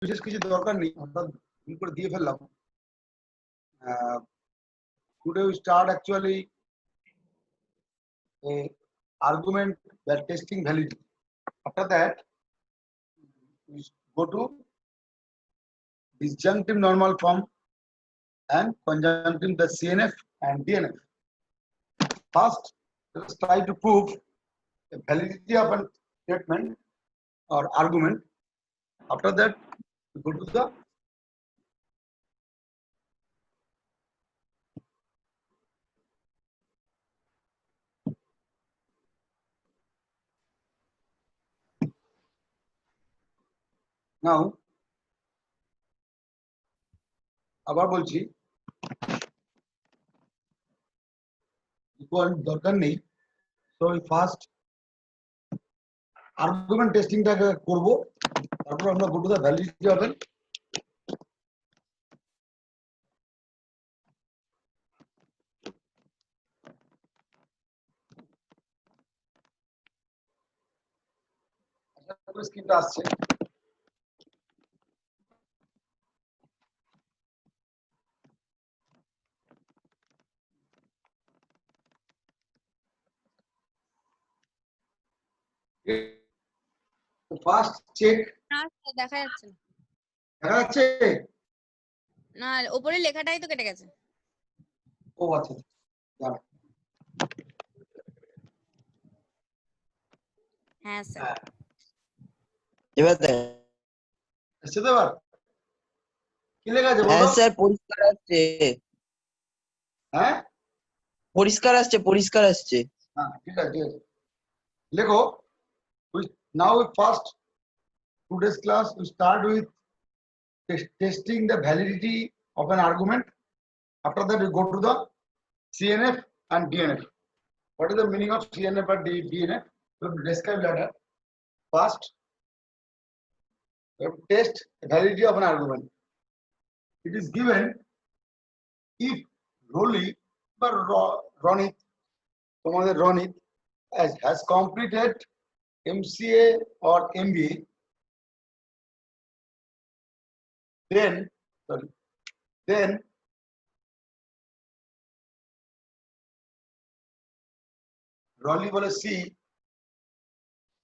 বিশেষ কিছু দরকার নেই, আমরা ভুল করে দিয়ে ফেললাম। Today we start actually a argument that testing validity. After that, we go to disjunctive normal form and conjunctive the CNF and DNF. First, let's try to prove the validity of a statement or argument. After that, we go to the now. আবার বলছি দরকার নেই, তো first argument টেস্টিংটাকে করব, তারপর আমরা go to the validity of N স্ক্রিনটা আসছে। ফার্স্ট চেক না দেখা যাচ্ছে না, দেখা যাচ্ছে না উপরে লেখাটাই তো কেটে গেছে। ও আচ্ছা, হ্যাঁ স্যার, এবার দেখ। আসছে তো এবার কি লেখা আছে হ্যাঁ বলো? স্যার, পরিষ্কার আসছে, হ্যাঁ পরিষ্কার আসছে, পরিষ্কার আসছে। হ্যাঁ ঠিক আছে, ঠিক আছে। লেখো, now first today's class we start with testing the validity of an argument. After that we go to the CNF and DNF. What is the meaning of CNF and DNF? We will describe later. First, we have to test the validity of an argument. It is given if Rolly or Ronit, তোমাদের Ronit has completed MCA or MBA, then Rolly বলে C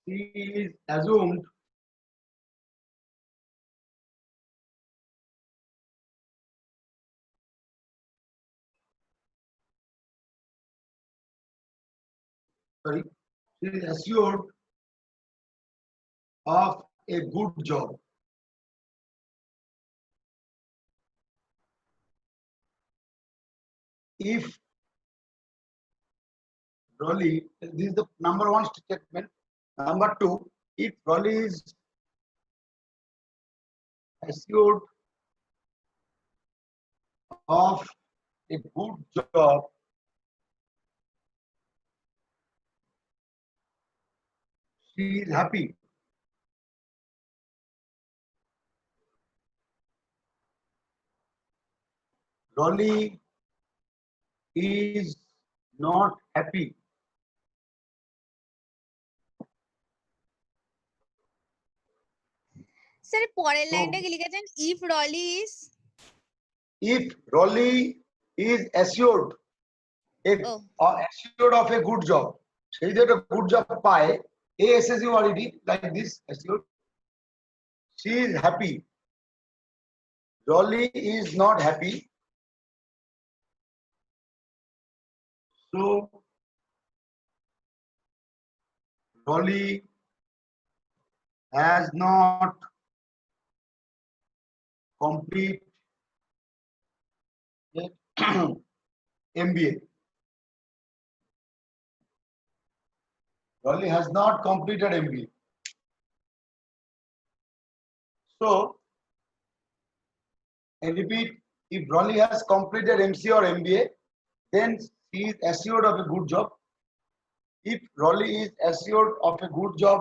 is assumed she is assured of a good job. If Rolly, this is the number one statement. Number two, if Rolly is assured of a good job, she is happy. Rolly is not happy. Sir পরের লাইনটা কি লিখেছেন? If Rolly is, If Rolly is assured assured of a good job, সেই যে একটা good job পায়, ASSURED like this, assured, she is happy. Rolly is not happy, so Rolly has not complete MBA. Rolly has not completed MBA. So, I repeat, if Rolly has completed MCA or MBA, then he is assured of a good job. If Rolly is assured of a good job,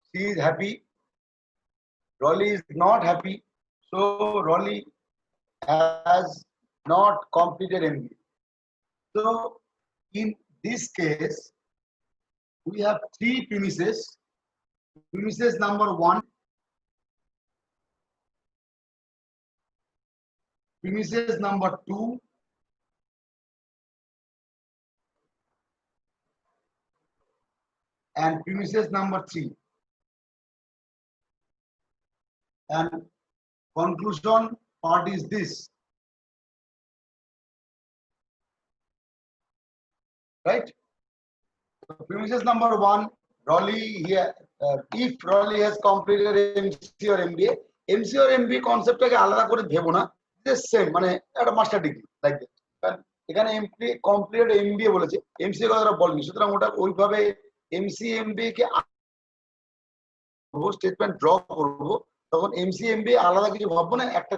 she is happy. Rolly is not happy, so Rolly has not completed MBA. So, in this case, we have three premises. Premises number one, premises number 2 and premises number 3 and conclusion part is this, right? So premises number 1, Raleigh here, if Raleigh has completed MC or MBA, MC or MBA concept টাকে আলাদা করে ভেবো না, just same, মানে একটা master degree like that. কারণ এখানে MP complete MBA বলেছে, এমসিএ কথাটা বলেনি, সুতরাং ওটা ওইভাবে এমসি এমবিএ কে স্টেটমেন্ট ড্র করবো, তখন এমসি এমবিএ আলাদা কিছু ভাববো না, একটা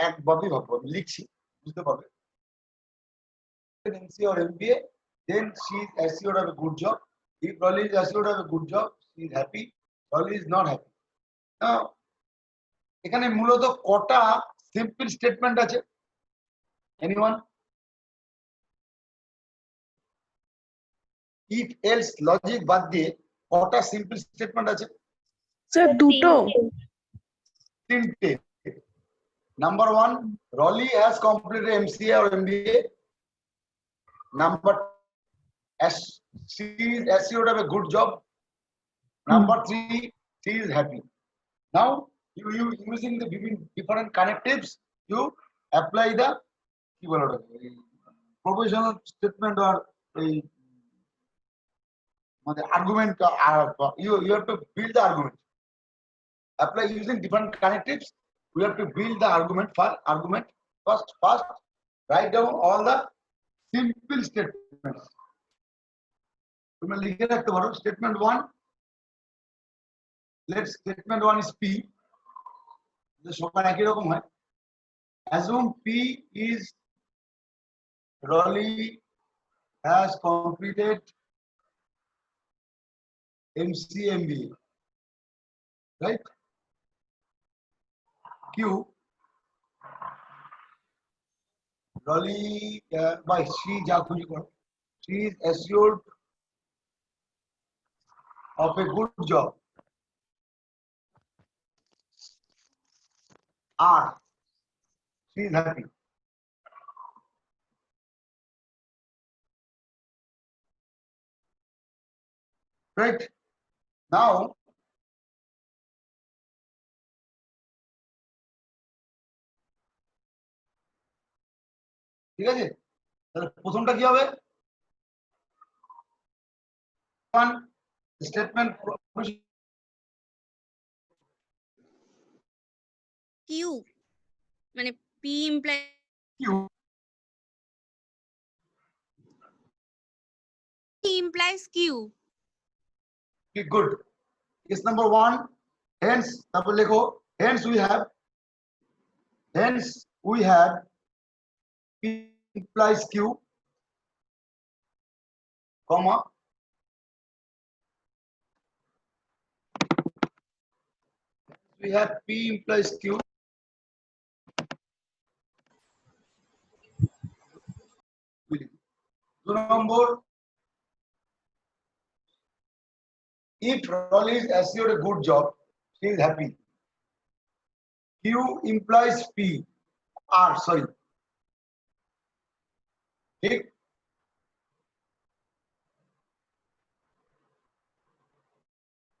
একভাবেই ভাববো, লিখছি বুঝতে পারবে। MC or MBA, then she is assured of a good job. If Raleigh is assured of a good job, she is happy. Raleigh is not happy. Now, এখানে মূলত কটা সিম্পল স্টেটমেন্ট আছে? Anyone? If else লজিক বাদ দিয়ে কটা simple statement আছে? Sir দুটো। তিনটে। Number 1, Raleigh has completed MCA or MBA. Number, as she is assured of a good job. Number 3, she is happy. Now, you using the different connectives, you apply the provisional statement or the argument. You have to build the argument. Apply using different connectives. We have to build the argument. First, write down all the simple statements. Statement 1. Let's statement 1 is P. Assume P is Raleigh has completed MCMBA, right? Q, Raleigh by she is assured of a good job. R, she is happy. Right? Now, ঠিক আছে, তাহলে প্রথমটা কি হবে? Statement Q মানে P imply Q implies Q. good. Case number 1, hence তারপর লেখো hence we have P implies Q, comma, we have P implies Q, two number, if Raleigh is assured a good job, she is happy. Q implies P, R, sorry. ঠিক,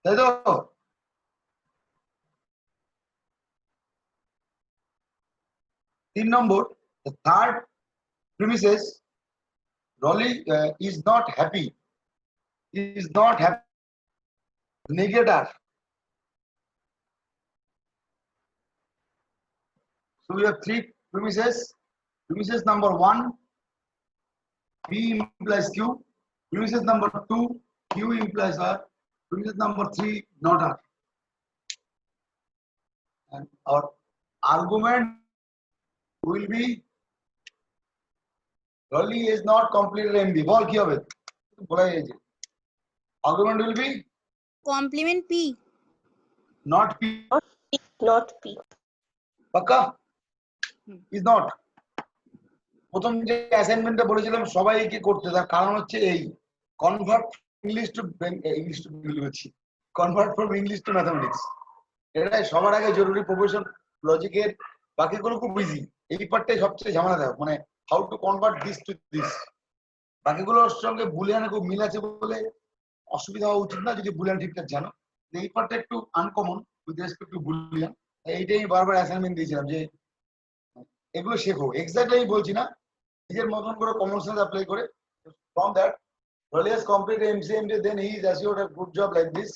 তাই তো? তিন নম্বর, the third premises, Raleigh is not happy. Is not happy. Negator. So we have 3 premises. Premises number 1, P implies Q. Premises number 2, Q implies R. Premises number 3, not R. And our argument will be Raleigh is not completed MB. বল কি হবে? বলাই যাচ্ছে। Argument will be Complement P. not P. Not P. পাক্কা? Is not. প্রথম যে অ্যাসাইনমেন্টটা বলেছিলাম সবাইকে করতে, তার কারণ হচ্ছে এই convert English to Bengali, convert from English to mathematics. এটাই সবার আগে জরুরি প্রফেশন লজিকের বাকিগুলো খুব ইজি। এই পার্টটাই সবচেয়ে ঝামেলাদায়ক, মানে how to convert this to this. বাকিগুলোর সঙ্গে বুলিয়ানে খুব মিল আছে বলে অসুবিধা হওয়া উচিত না যদি বুলিয়ান ঠিকঠাক জানো। এই পার্টটা একটু uncommon with respect to Boolean. এইটাই আমি বারবার অ্যাসাইনমেন্ট দিয়েছিলাম যে এগুলো শেখো। এক্স্যাক্টলি আমি বলছি না, নিজের মতন করে কমন সেন্স অ্যাপ্লাই করে। From that Rolly has completed MCMD, then he is assured a good job like this.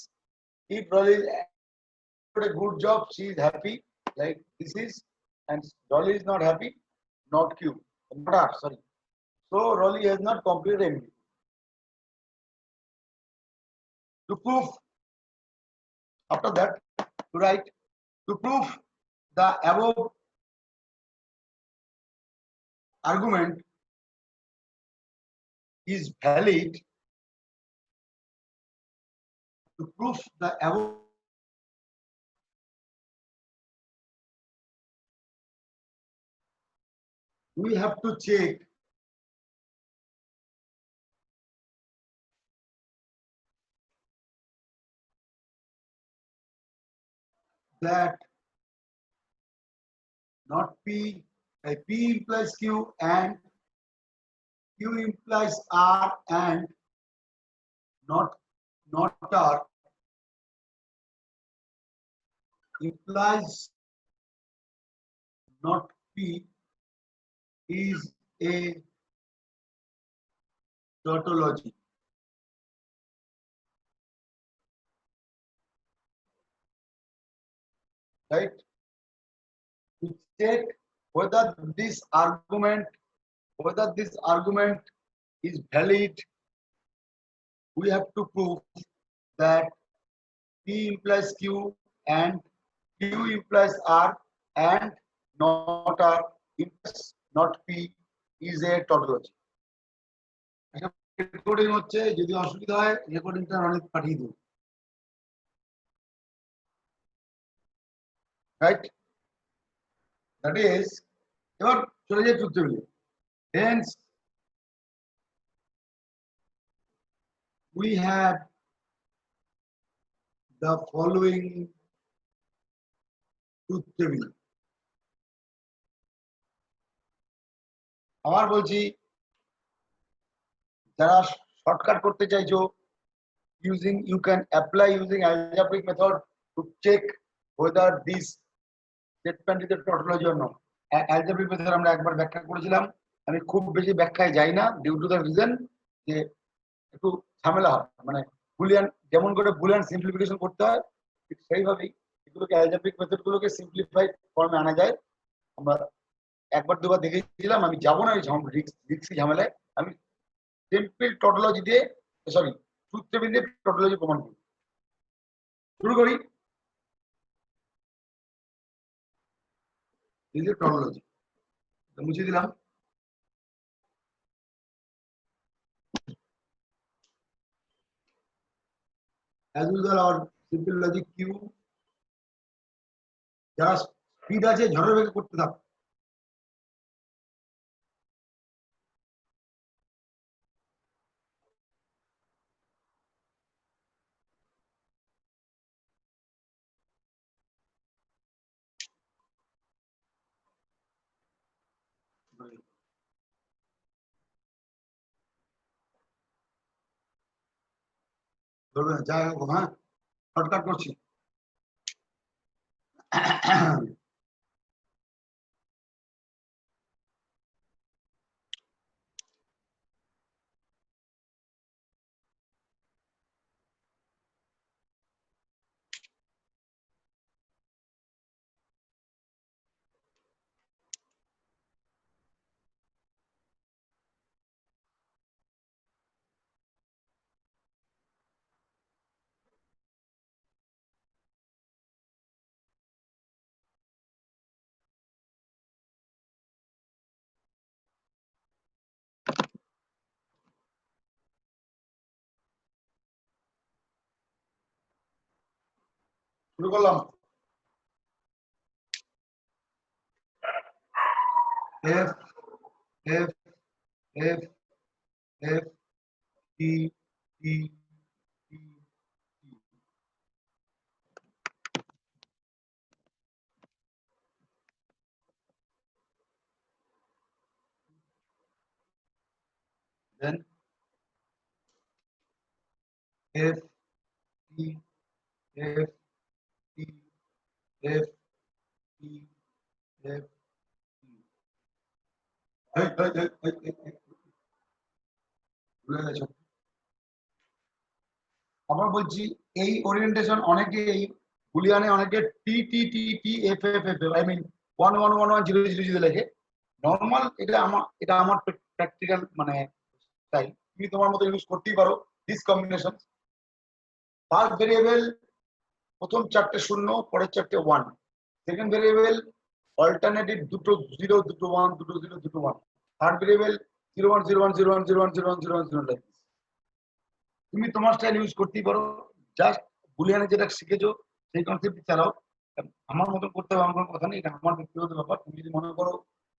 If Rolly is assured a good job, she is happy like this is, and Rolly is not happy, not Q, not R, sorry. So Rolly has not completed MD. To prove, after that, to write, to prove the above argument is valid, to prove the above we have to check that not P, P implies Q and Q implies R and not R implies not P is a tautology. Right? To check whether this argument is valid, we have to prove that P implies Q and Q implies R and not R implies not P is a tautology. Recording হচ্ছে, যদি অসুবিধা হয় রেকর্ডিংটা অনেক পাঠিয়ে দিন। Right, that is, এবার চলে যাই ট্রুথ টেবিলে। Hence, we have the following truth table. আবার বলছি, যারা শর্টকাট করতে চাইছো, you can apply using algebraic method to check whether this statement is a tautology or not. Algebraic method আমরা একবার ব্যাখ্যা করেছিলাম, আমি খুব বেশি ব্যাখ্যায় যাই না ডিউ টু দ্য রিজন যে একটু ঝামেলা হয়, মানে বুলিয়ান যেমন করে বুলিয়ান সিম্পলিফিকেশন করতে হয় ঠিক সেইভাবেই এগুলোকে অ্যালজেব্রিক মেথড গুলোকে সিম্পলিফাইড ফর্মে আনা যায়। আমরা একবার দুবার দেখেছিলাম, আমি যাবো না এই রিক্সি ঝামেলায়। আমি সিম্পল টটোলজি দিয়ে, সরি ট্রুথ টেবিল দিয়ে টটোলজি প্রমাণ করি। শুরু করি। টটোলজি মুছে দিলাম। as usual our simple logic Q, যারা স্পিড আছে ঝড়ের বেগে করতে থাক। ধরবে না, যাই হোক, হ্যাঁ শর্টকাট করছি। শুরু করলাম। F F F F T T T T। then F T F T F T F T ভুলে গেছো। আবার বলছি এই ওরিয়েন্টেশন অনেকে এই বুলিয়ানে অনেকে T T T T F F F I mean 1111000 লেখে। নরমাল এটা আমার প্র্যাকটিক্যাল মানে স্টাইল। তুমি তোমার মতো ইউজ করতেই পারো দিস কম্বিনেশন। ফার্স্ট ভেরিয়েবল প্রথম চারটে শূন্য, পরের চারটে 1। সেকেন্ড ভেরিয়েবল অল্টারনেটিভ দুটো 0 দুটো 1 দুটো 0 দুটো 1। থার্ড ভেরিয়েবল 0101010101 তুমি তোমার স্টাইল ইউজ করতেই পারো। জাস্ট বুলিয়ানে যেটা শিখেছো সেই কনসেপ্ট চালাও। আমার মতো করতে হবে আমার কোনো কথা নেই, এটা আমার ব্যক্তিগত ব্যাপার। তুমি যদি মনে করো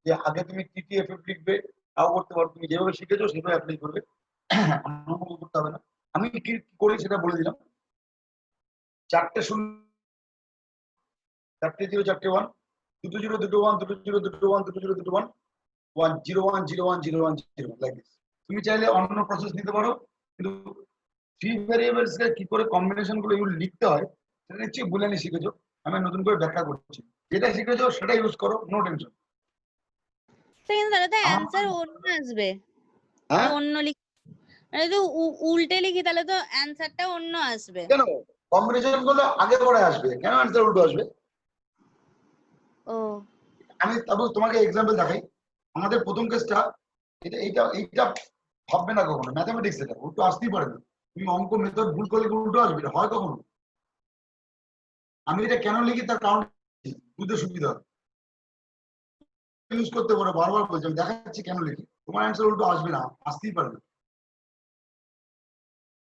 যে আগে তুমি টিটিএফএফ লিখবে তাও করতে পারো, তুমি যেভাবে শিখেছো সেভাবে অ্যাপ্লাই করবে, আমার মতো করতে হবে না। আমি কি করি সেটা বলে দিলাম। চারটে শূন্য, চারটে 0 চারটে 1, দুটো 0 দুটো 1 দুটো 0 দুটো 1 দুটো 0 দুটো 1 1 0 1 0 1 0 1 0 লাইক দিস। তুমি চাইলে অন্য প্রসেস নিতে পারো, কিন্তু থ্রি ভ্যারিয়েবলস এর কি করে কম্বিনেশন গুলো এগুলো লিখতে হয় সেটা নিশ্চয়ই বুলিয়ানে শিখেছো। আমি নতুন করে ব্যাখ্যা করছি, যেটা শিখেছো সেটা ইউজ করো, নো টেনশন। কিন্তু তাহলে তো অ্যান্সার অন্য আসবে। হ্যাঁ অন্য যদি উল্টে লিখি তাহলে তো অ্যান্সারটা অন্য আসবে। কেন কম্বিনেশন গুলো আগে পরে আসবে, কেন অ্যান্সার উল্টো আসবে? ও আমি তারপর তোমাকে এক্সাম্পল দেখাই। আমাদের প্রথম কেসটা এটা এইটা এইটা ভাববে না কখনো, ম্যাথামেটিক্স এটা উল্টো আসতেই পারে না। তুমি অঙ্ক মেথড ভুল করলে উল্টো আসবে, এটা হয় কখনো? আমি এটা কেন লিখি তার কারণ বুঝতে সুবিধা হয়, ইউজ করতে পারো। বারবার বলছি, আমি দেখাচ্ছি কেন লিখি। তোমার অ্যান্সার উল্টো আসবে না, আসতেই পারে না,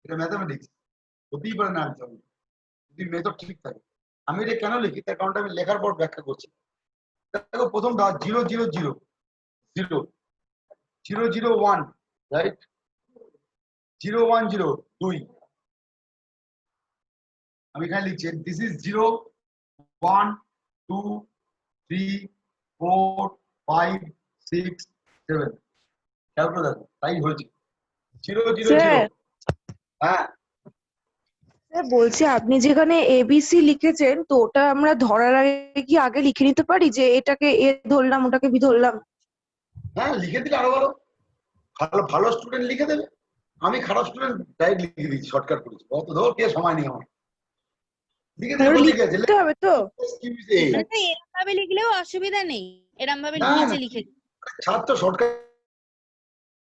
এটা ম্যাথামেটিক্স, হতেই পারে না অ্যান্সার যদি মেথড ঠিক থাকে। আমি এটা কেন লিখি তার কারণটা আমি লেখার পর ব্যাখ্যা করছি। দেখো প্রথমটা 0 0 0 0 0 0 1 রাইট, 0 1 0 2। আমি এখানে লিখছি দিস ইজ 0 1 2 3 4 5 6 7। খেয়াল করে দেখো তাই হয়েছে 0 0 0। স্যার হ্যাঁ স্যার বলছি আপনি যেখানে এবিসি লিখেছেন তো ওটা আমরা ধরার আগে কি আগে লিখে নিতে পারি যে এটাকে এ ধরলাম ওটাকে বি ধরলাম? হ্যাঁ লিখে দিলে আরো ভালো। ভালো ভালো স্টুডেন্ট লিখে দেবে, আমি খারাপ স্টুডেন্ট ডাইরেক্ট লিখে দিচ্ছি, শর্টকাট করেছি। অত ধর কে সময় নেই আমার, লিখে দিলে ওটা ঠিক আছে। লিখতে হবে তো? মানে তো এরকম ভাবে লিখলেও অসুবিধা নেই, এরকম ভাবে না নিচে লিখে ছাত্র শর্টকাট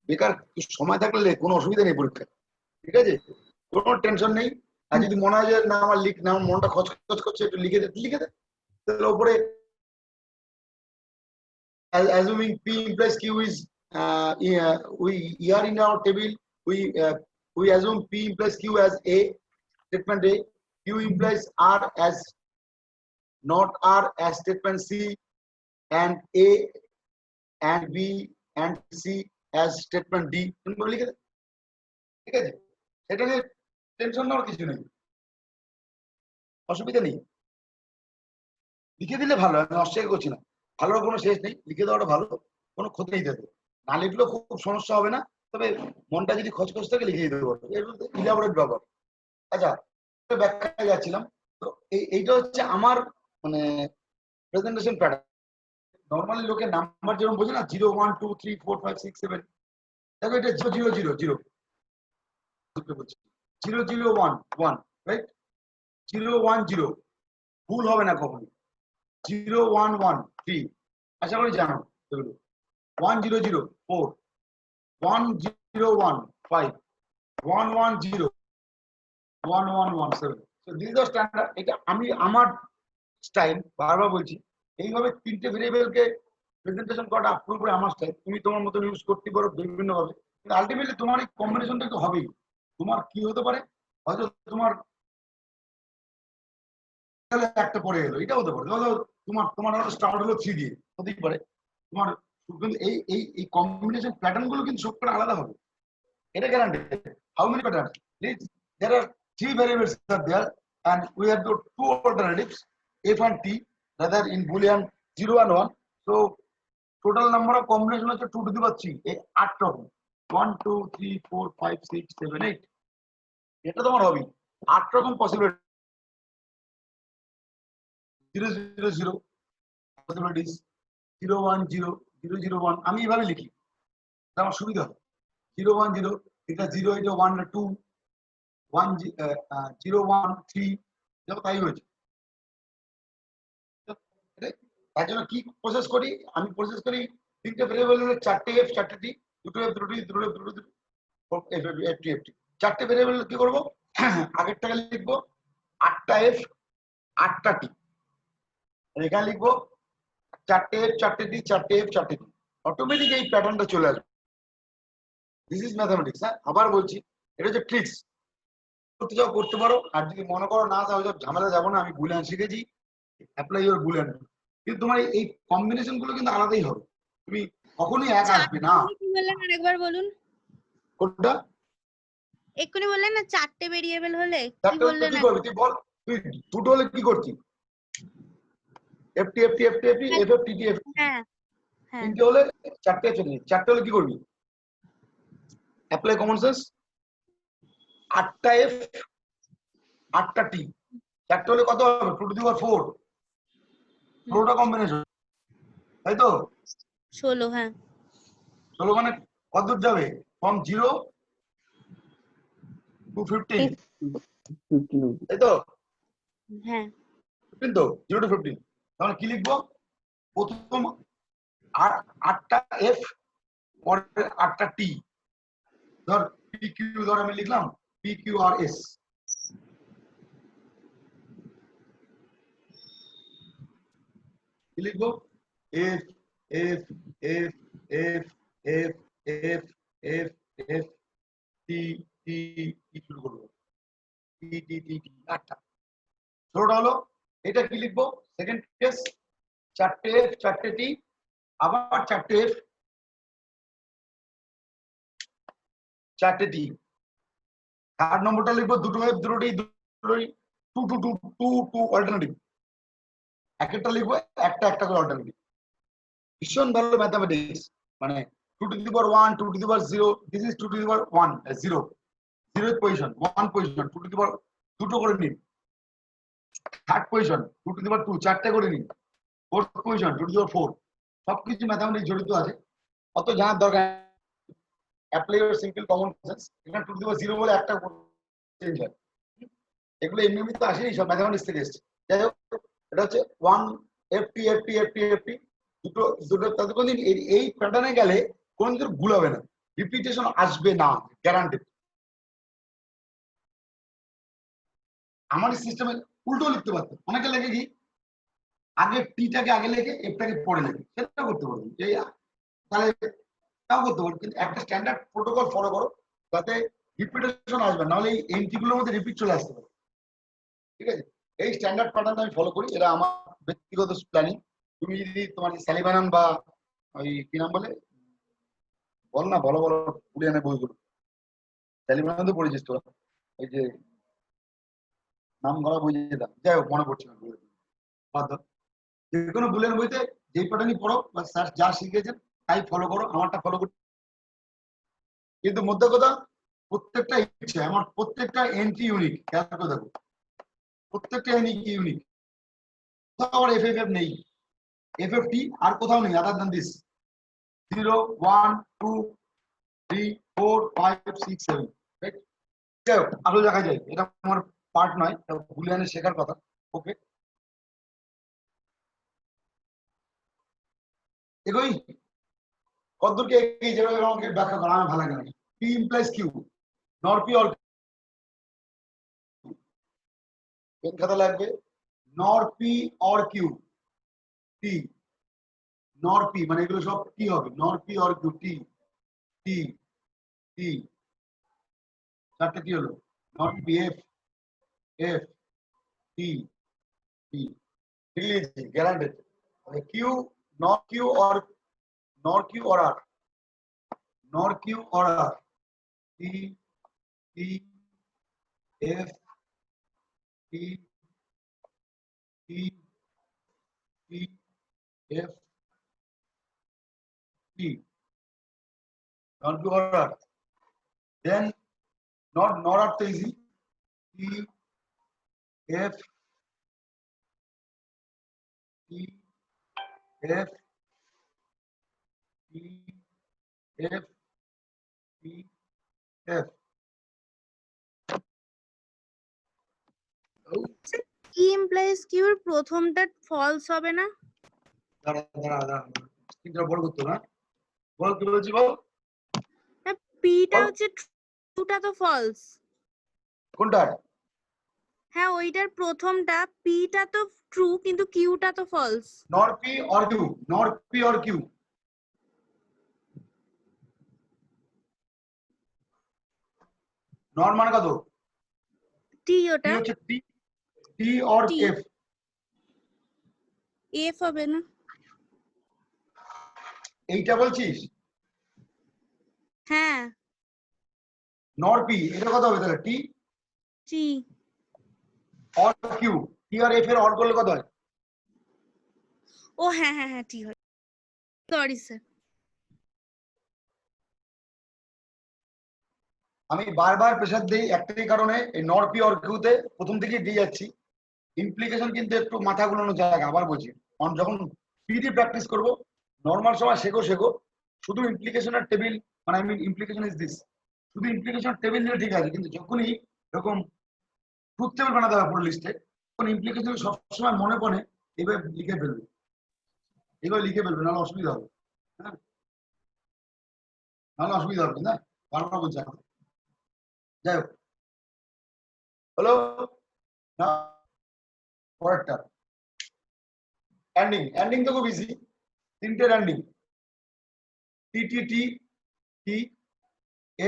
বেকার সময় থাকলে কোনো অসুবিধা নেই পরীক্ষায়, ঠিক আছে, কোনো টেনশন নেই। আর যদি মনে হয় যে না আমার না আমার মনটা খচখচ করছে একটু লিখে দে তাহলে উপরে assuming P implies Q is we here in our table we assume P implies Q as A statement A, Q implies R as not R as statement C, and A and B and C as statement D। লিখে দে, ঠিক আছে, এটা নিয়ে tension নেওয়ার কিছু নেই, অসুবিধা নেই। লিখে দিলে ভালো, আমি অস্বীকার করছি না, ভালোর কোনো শেষ নেই, লিখে দেওয়াটা ভালো, কোনো ক্ষতি নেই তাতে। না লিখলেও খুব সমস্যা হবে না, তবে মনটা যদি খচখচ থাকে লিখে দিতে পারবো, এর মধ্যে ইলাবোরেট ব্যাপার। আচ্ছা ব্যাখ্যায় যাচ্ছিলাম। তো এইটা হচ্ছে আমার মানে প্রেজেন্টেশন প্যাটার্ন। নর্মালি লোকে নাম্বার যেরকম বোঝে না 0 1 2 3 4 5 6 7, দেখো এটা 0 0 0 0 0 0 1 1 রাইট, 0 1 0 ভুল হবে না কখনো, 0 1 1 3 আশা করি জানো এগুলো, 1 0 0 4 1 0 1 5 1 1 0 1 1 1 7। so this is the standard। এটা আমি আমার স্টাইল, বারবার বলছি, এইভাবে তিনটে ভেরিয়েবলকে প্রেজেন্টেশন করাটা পুরোপুরি আমার স্টাইল। তুমি তোমার মতো ইউজ করতে পারো বিভিন্ন ভাবে, কিন্তু আলটিমেটলি তোমার এই কম্বিনেশনটা তো হবেই। তোমার কি হতে পারে, হয়তো তোমার একটা পড়ে গেলো, এটা হতে পারে, তোমার তোমার স্টার্ট হলো 3 দিয়ে, হতেই পারে। তোমার কিন্তু এই এই এই কম্বিনেশন প্যাটার্ন গুলো কিন্তু সবকটা আলাদা হবে, এটা guarantee. How many pattern? There are 3 variables are there and we have the 2 alternatives f and t rather in boolean 0 and 1। so total number of combination হচ্ছে 2 to the power 3, এই 8 রকম। 1 2 3 4 5 6 7 8 এটা তোমার হবে 8 রকম পসিবিলিটি 0 0 0 পসিবিলিটিস 0 1 0 0 0 1 আমি এভাবে লিখি এটা আমার সুবিধা হয় 0 1 0 এটা 0 এটা 1 2 1 0 1 3 দেখো তাই হয়েছে তার জন্য কি প্রসেস করি আমি প্রসেস করি তিনটে ভেরিয়েবল হলে চারটে এফ চারটে টি দুটো এফ দুটো টি দুটো এফ দুটো টি চারটে ভেরিয়েবল কি করবো আগেরটাকে লিখবো 8টা এফ 8টা টি এখানে লিখবো চারটে এফ চারটে টি চারটে এফ চারটে টি অটোমেটিক এই প্যাটার্নটা চলে আসবে দিস ইজ ম্যাথামেটিক্স হ্যাঁ আবার বলছি এটা হচ্ছে ট্রিক্স করতে যাও করতে পারো আর যদি মনে করো না তাহলে ঝামেলা যাবো না আমি বুলিয়ান শিখেছি অ্যাপ্লাই ইউর বুলিয়ান কিন্তু তোমার এই কম্বিনেশন গুলো কিন্তু আলাদাই হবে তুমি কখনোই এক আসবে না কি বললেন আরেকবার বলুন কোনটা এক্ষুনি বললেন না চারটে ভেরিয়েবল হলে কি চারটে হলে বললেন কি করবি তুই বল তুই দুটো হলে কি করছিস FT FT FT FT F F T T F হ্যাঁ হ্যাঁ তিনটে হলে চারটে চলে চারটে হলে কি করবি অ্যাপ্লাই কমন সেন্স 8টা এফ 8টা টি চারটে হলে কত হবে 2 টু দি পাওয়ার 4 পুরোটা কম্বিনেশন তাই তো 16 হ্যাঁ 16 মানে কত দূর যাবে ফ্রম 0 টু 15 তাই তো হ্যাঁ 15 তো 0 টু 15 তাহলে কি লিখবো প্রথম 8টা এফ পরে 8টা টি ধর পি কিউ ধর আমি লিখলাম পি কিউ আর এস কি লিখবো F F F F F F F F T T T শুরু করবো টি টি টি টি 8টা ষোলোটা হলো এটা কি লিখবো সেকেন্ড কেস চারটে এফ চারটে টি আবার চারটে এফ চারটে টি থার্ড নম্বরটা লিখবো দুটো এফ দুটোটি দুটোই two two two two two alternative এক একটা লিখবো একটা একটা করে অল্টারনেটিভ ভীষণ ভালো ম্যাথামেটিক্স মানে 2 to the power 1 2 to the power 0 this is 2 to the power 1 0 0th position 1 position 2 to the power দুটো করে নিন third position 2 to the power 2 চারটে করে নিন fourth position 2 to the power 4 সবকিছু ম্যাথামেটিক্স জড়িত আছে অত জানার দরকার apply your simple common sense এখানে 2 টু দি পাওয়ার 0 বলে একটা চেঞ্জ হয় এগুলো এমনি তো আসেনি সব ম্যাথামেটিক্স থেকে এসেছে যাই হোক এটা হচ্ছে 1 এফটি এফটি এফটি এফটি দুটো দুটো তাদের কোনদিন এই প্যাটার্নে গেলে কোনদিন ভুলাবে না রিপিটেশন আসবে না গ্যারান্টেড আমার সিস্টেমে উল্টো লিখতে পারতো অনেকে লেগে কি আগে টিটাকে আগে লেখে এফটাকে পরে লেখে সেটা করতে পারবো এই তাহলে তাও করতে পারবো কিন্তু একটা স্ট্যান্ডার্ড প্রোটোকল ফলো করো যাতে রিপিটেশন আসবে নাহলে এই এন্ট্রি গুলোর মধ্যে রিপিট চলে আসতে পারে ঠিক আছে এই স্ট্যান্ডার্ড প্যাটার্ন আমি ফলো করি এটা আমার ব্যক্তিগত প্ল্যানিং তুমি যদি তোমার স্যালিভানান বা ওই কি নাম বলে বল না বলো বলো বুলিয়ানের বইগুলো স্যালিভানান তো পড়েছিস তোরা ওই যে নাম ধরা বই যেটা যাই হোক মনে পড়ছে না যে কোনো বুলিয়ান বইতে যেই প্যাটার্নই পড়ো বা স্যার যা শিখেছেন তাই ফলো করো আমারটা ফলো করো কিন্তু মধ্যে কথা প্রত্যেকটা ইচ্ছে আমার প্রত্যেকটা এন্ট্রি ইউনিক খেয়াল করে দেখো প্রত্যেকটা ইউনিক কোথাও আবার এফ এফ এফ নেই এফ এফ টি আর কোথাও নেই আদার দ্যান দিস 0 1 2 3 4 5 6 7 রাইট যাই হোক আরো দেখা যায় এটা আমার পার্ট নয় বুলিয়ানের শেখার কথা ওকে এগোই কতদূরকে এগিয়ে যাবে আমাকে ব্যাখ্যা করা আমার ভালো লাগে না পি ইমপ্লাইজ কিউ নর পি অর পেন খাতা লাগবে নর পি অর কিউ টি নর পি মানে এগুলো সব কি হবে nor P or Q T T T চারটে কি হলো nor P F F T T ঠিক guaranteed Q nor Q or আর nor q or r t t f t t t f t not be or earth. Then not earth easy. T F T F T F T F. কি implies Q এর প্রথমটা false হবে না? দাঁড়া স্ক্রিনটা বড় করতে না, বল কি বলছি বল। পিটা বল। হচ্ছে ট্রুটা তো ফলস। কোনটা? হ্যাঁ ওইটার প্রথমটা পিটা তো ট্রু কিন্তু কিউটা তো ফলস। নর পি অর কিউ, নর পি অর কিউ। নর মানে কত? টি টি ওটা হচ্ছে টি, T or T। F. F হবে না? এইটা বলছিস? হ্যাঁ নর পি এটা কত হবে তাহলে? T T. Or Q, T আর এফ এর অর করলে কত হয়? ও হ্যাঁ হ্যাঁ হ্যাঁ টি হয়। Sorry sir. আমি বারবার প্রেসার দিই একটাই কারণে, এই নর পি অর কিউতে প্রথম থেকেই দিয়ে যাচ্ছি। ইমপ্লিকেশন কিন্তু একটু মাথা গুলানো জায়গা, আবার বলছি কারণ যখন পিডি প্র্যাকটিস করব নর্মাল সময় শেখো শুধু ইমপ্লিকেশনের টেবিল, মানে I mean implication is this, শুধু ইমপ্লিকেশন টেবিল দিলে ঠিক আছে, কিন্তু যখনই এরকম ট্রুথ টেবিল বানাতে হবে পুরো লিস্টে, তখন ইমপ্লিকেশন সবসময় মনে পড়ে এইভাবে লিখে ফেলবে, নাহলে অসুবিধা হবে। হ্যাঁ নাহলে অসুবিধা হবে না, বারবার বলছি এখন। যাই হোক, হলো না পরেরটা এন্ডিং তো খুব ইজি, তিনটের এন্ডিং টি T T T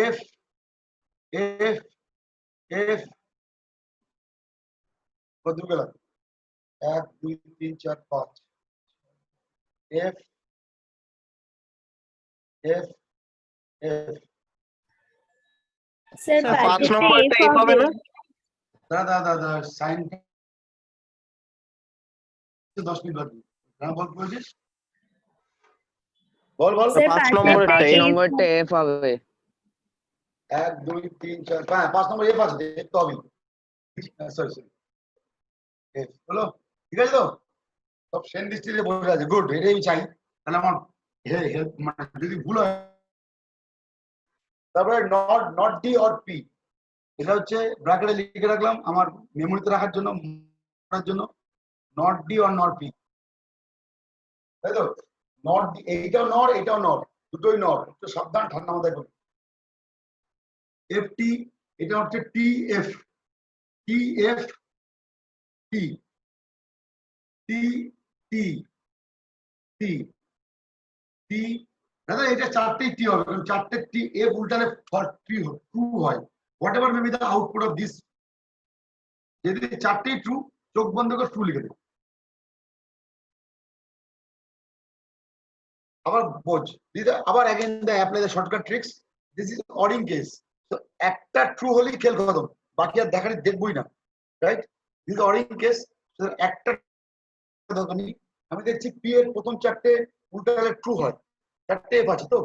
F F F. কত গেল? 1 2 3 4 5 F F F. Sir sir 5 5 নম্বরটা এফ হবে না? দাদা সাইন 10 মিনিট বাকি। হ্যাঁ বল, বলছিস বল। স্যার 5 5 নম্বরটা নম্বরটা এফ। নম্বরটা এফ হবে। 1 2 3 4 5, 5 নম্বর এফ আছে, দেখতে হবে। সরি এফ হলো, ঠিক আছে তো? সব সেন দৃষ্টিতে বসে আছে, গুড, এটাই আমি চাই। তাহলে আমার হেল্প, মানে যদি ভুল হয়। তারপরে নট ডি অর পি, এটা হচ্ছে ব্র্যাকেটে লিখে রাখলাম আমার মেমোরিতে রাখার জন্য, not D or not P, তাই তো? নট এইটাও নট, এটাও নট, দুটোই নট, একটু সাবধান, ঠান্ডা মাথায় করি। এফ টি, এটা হচ্ছে T F T F T T T T টি। দাদা এটা চারটেই টি হবে, কারণ চারটে টি এফ উল্টালে ট্রু হয়, what ever may be the output of this. যদি চারটেই ট্রু, চোখ বন্ধ করে ট্রু লিখে দেবে। আবার বোঝ, আবার again the apply the shortcut tricks. This is অডিং কেস, তো একটা ট্রু হলেই খেল খতম, বাকি আর দেখানি দেখবই না, রাইট? দিস ইজ অডিং কেস, একটা আমি দেখছি পি এর প্রথম চারটে উল্টালে ট্রু হয়, চারটে এফ আছে তো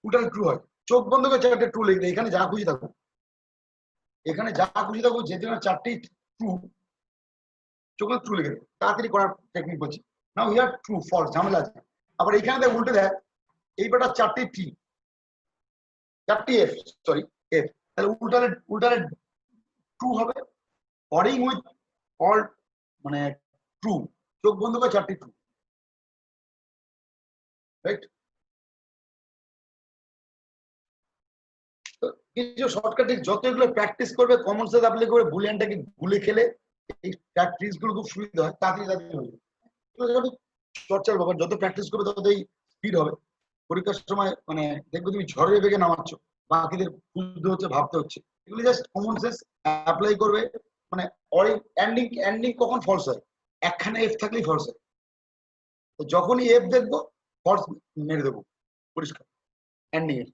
উল্টালে ট্রু হয়, চোখ বন্ধ করে চারটে ট্রু লিখবে, এখানে যা খুশি থাকো, যেদিন চারটেই ট্রু, চোখে ট্রু লিখে দেবে, তাড়াতাড়ি করার টেকনিক বলছি। নাও হিয়ার ট্রু ফলস ঝামেলা আছে, আবার এইখানে দেখ উল্টে দেয়, এইবারটা চারটে টি, চারটি এফ, সরি এফ, তাহলে উল্টালে ট্রু হবে। অডিং উইথ অল মানে ট্রু, চোখ বন্ধ করে চারটি ট্রু, রাইট? কিছু শর্টকাট যত এগুলো প্র্যাকটিস করবে, কমন সেন্স অ্যাপ্লাই করে, বুলিয়ানটাকে গুলে খেলে এই ট্রিক্স গুলো খুব সুবিধা হয়, তাড়াতাড়ি হয়ে যাবে। চর্চার ব্যাপার, যত প্র্যাকটিস করবে ততই স্পিড হবে। পরীক্ষার সময় মানে দেখবে তুমি ঝড়ের বেগে নামাচ্ছ, বাকিদের বুঝতে হচ্ছে, ভাবতে হচ্ছে, এগুলো জাস্ট কমন সেন্স অ্যাপ্লাই করবে। মানে এন্ডিং কখন ফলস হয়? একখানে এফ থাকলেই ফলস হয়, তো যখনই এফ দেখবো ফলস মেরে দেবো পরিষ্কার। এন্ডিং এর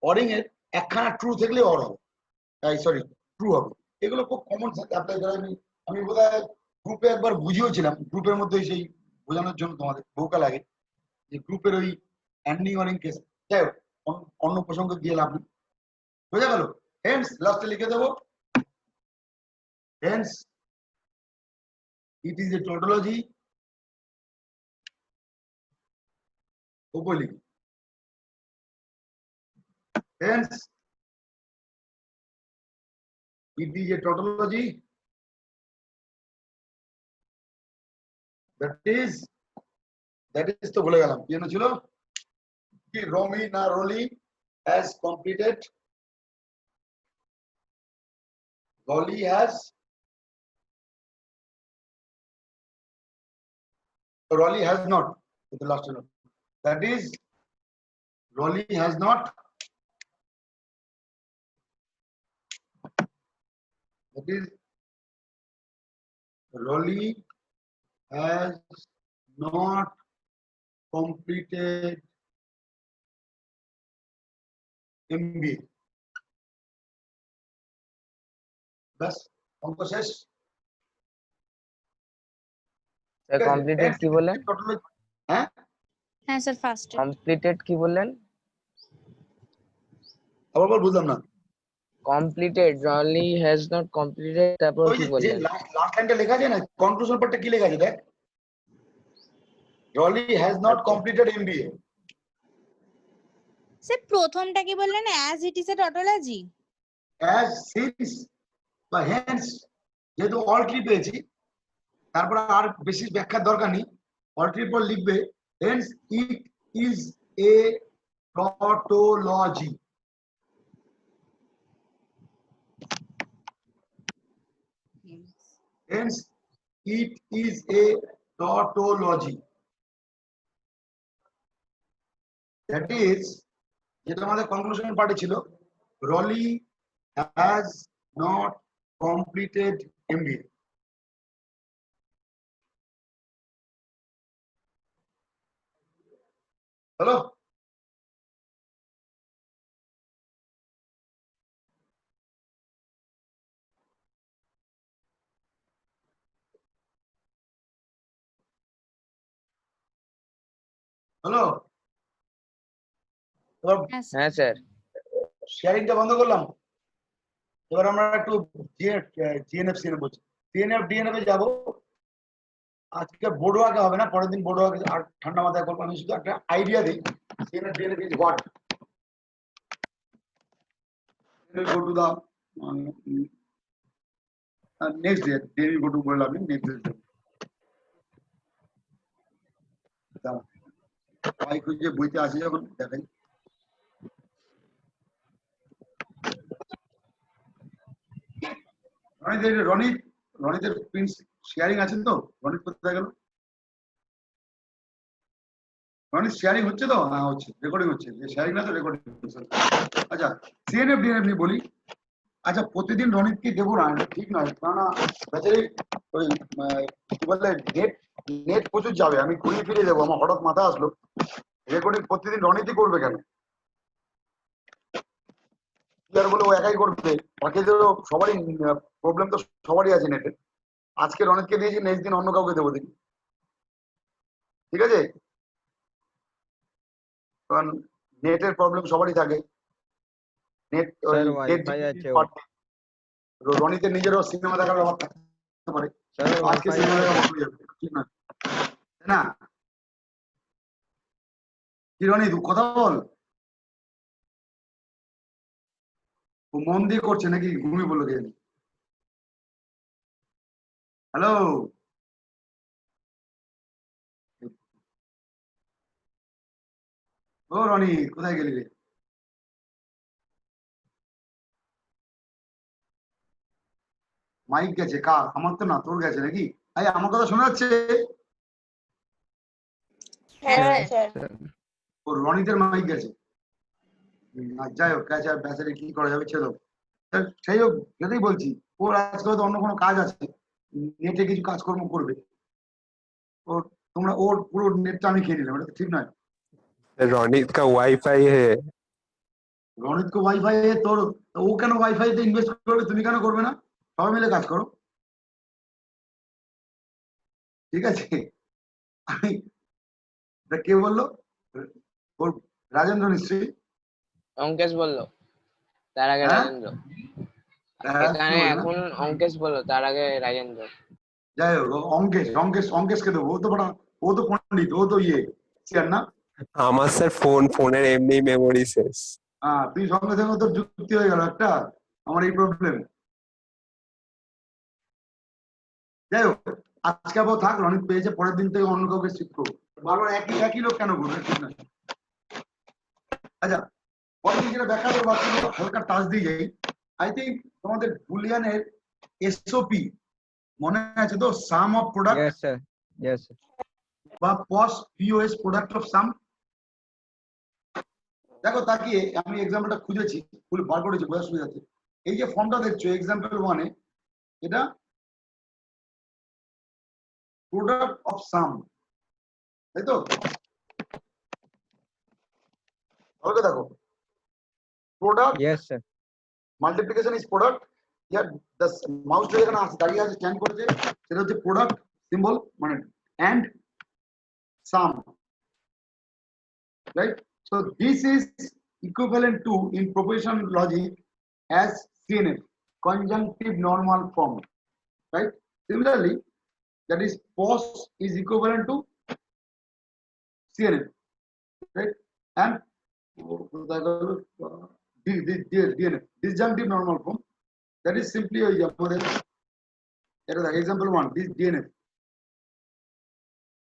অরিং এর একখানা ট্রু থাকলে অর হবে, সরি ট্রু হবে। এগুলো খুব কমন সেন্স অ্যাপ্লাই করে। আমি বোধহয় গ্রুপে একবার বুঝিয়েছিলাম, গ্রুপের মধ্যে সেই বোঝানোর জন্য তোমাদের বহুকাল আগে, যে গ্রুপের ওই এন্ডিং অরিং কেস। যাই হোক, অন্য প্রসঙ্গ দিয়ে লাভ নেই, বুঝা গেল? হেন্স লাস্টে লিখে দেবো, hence it is a tautology, উপরে লিখি, hence it is a tautology that is তো ভুলে গেলাম কি যেন ছিল, কি রমি না রলি has completed, Rolly has, Rolly has not, the last one, that is Rolly has not, that is Rolly has not completed MBA. ব্যাস অঙ্ক শেষ। স্যার কমপ্লিটেড কি বললেন? হ্যাঁ হ্যাঁ স্যার ফার্স্ট। কমপ্লিটেড কি বললেন? আবার বল, বুঝলাম না। কমপ্লিটেড, রলি হ্যাজ নট কমপ্লিটেড, তারপর ওই কি যে বললেন? লাস্ট লাইনটা লেখা আছে না, কনক্লুশন পার্টটা কি লেখা আছে দেখ, Rolly has not completed MBA. Sir প্রথমটা কি বললেন? As it is a tautology. As since বা hence যেহেতু অল ট্রি পেয়েছি, তারপর আর বেশি ব্যাখ্যার দরকার নেই, অল ট্রির পর লিখবে hence it is a tautology. Hence it is a tautology. That is যেটা আমাদের কনক্লুশন পার্টে ছিল, Rolly has not completed MBA. Hello, hello, এবার হ্যাঁ স্যার। শেয়ারিংটা বন্ধ করলাম, এবার আমরা একটু জিএনএফ সিএনএফ বলছি, সিএনএফ ডিএনএফ এ যাবো। আজকে বোর্ড ওয়ার্কে হবে না, পরের দিন বোর্ড ওয়ার্কে আর ঠান্ডা মাথায় করবো। আমি শুধু একটা আইডিয়া দিই, CNF DNF is what. go to the next day, then we go to World Learning next day. ভাই খুঁজে বইতে আসি যখন দেখাই। রনিতের প্রিন্স শেয়ারিং আছেন তো? রনিত কোথায় গেল? রনিত শেয়ারিং হচ্ছে তো? হ্যাঁ হচ্ছে, রেকর্ডিং হচ্ছে, শেয়ারিং না তো রেকর্ডিং। আচ্ছা সিএনএফ ডিএনএফ নিয়ে বলি। আচ্ছা প্রতিদিন রনিতকে দেবো না, ঠিক নয়, কেননা বেচারি ওই কি বলে নেট নেট প্রচুর যাবে, আমি ঘুরিয়ে ফিরে দেবো, আমার হঠাৎ মাথা আসলো রেকর্ডিং প্রতিদিন রনিতই করবে কেন, আর বলে ও একাই করবে, বাকিদেরও সবারই প্রবলেম তো সবারই আছে নেটে। আজকে রনিতকে দিয়েছি, নেক্সট দিন অন্য কাউকে দেবো, দেখি ঠিক আছে? কারণ নেটের প্রবলেম সবারই থাকে, নেট রনিতের নিজেরও সিনেমা দেখার ব্যাপার থাকতে পারে, আজকে সিনেমা দেখা বন্ধ হয়ে যাবে, ঠিক না? তাই না কি রনি, কথা বল। ও মন দিয়ে করছে নাকি ঘুমিয়ে বললো কে? হ্যালো, ও রনি কোথায় গেলি রে? মাইক গেছে কার? আমার তো না, তোর গেছে নাকি? আরে আমার কথা শোনা যাচ্ছে? হ্যাঁ স্যার। ও রনিতের মাইক গেছে, যাই হোক গেছে, আর ব্যাচারে কি করা যাবে, ছেড়ে দাও। সেই হোক, যেটাই বলছি, ওর আজকে হয়তো অন্য কোনো কাজ আছে, নেটে কিছু কাজকর্ম করবে, ওর তোমরা ওর পুরো নেটটা আমি খেয়ে নিলাম, এটা তো ঠিক নয়। रोनित का वाईफाई है। রনিত কো ওয়াইফাই তোর, ও কেন ওয়াইফাই তে ইনভেস্ট করবে, তুমি কেন করবে না? সবাই মিলে কাজ করো, ঠিক আছে? আমি কে বললো? ওর রাজেন্দ্র নিশ্চয়ই, অঙ্কেশ বললো তার আগে হ্যাঁ? রাজেন্দ্র। হ্যাঁ, কি এখানে বললেন? এখন অঙ্কেশ বললো তার আগে রাজেন্দ্র। যাই হোক অঙ্কেশকে দেবো, ও তো পণ্ডিত, ও তো সিয়ার না। আমার স্যার ফোনের এমনি মেমোরি শেষ। তুই সঙ্গে সঙ্গে তোর যুক্তি হয়ে গেল একটা, আমার এই প্রবলেম। যাই হোক, আজকে আবার থাক, রনিত পেয়েছে, পরের দিন থেকে অন্য কাউকে শিফট করবো। বারবার একই লোক কেন করবে, ঠিক না? আচ্ছা, পরের দিন যেটা দেখা করবো, হালকা টাচ দিয়ে যাই। আই থিঙ্ক তোমাদের বুলিয়ানের এসওপি মনে আছে তো, sum of product Yes, sir. Yes, sir. বা POS প্রোডাক্ট অফ সাম। দেখো তাকিয়ে আমি এক্সাম্পলটা খুঁজেছি, ফুল বার করেছি, বোঝার সুবিধা আছে। এই যে ফর্মটা দেখছো এক্সাম্পল 1-এ, এটা প্রোডাক্ট অফ সাম, তাই তো? ভালো দেখো, product Yes, sir. Multiplication is product. Here the মাউসটা যেখানে আছে, দাঁড়িয়ে আছে, স্ক্যান করেছে, সেটা হচ্ছে প্রোডাক্ট সিম্বল, মানে and sum, right? So this is equivalent to in proposition logic as CNF, conjunctive normal form, right? Similarly, that is POS is equivalent to CNF, right? And DNF, disjunctive normal form, that is simply example 1, this DNF,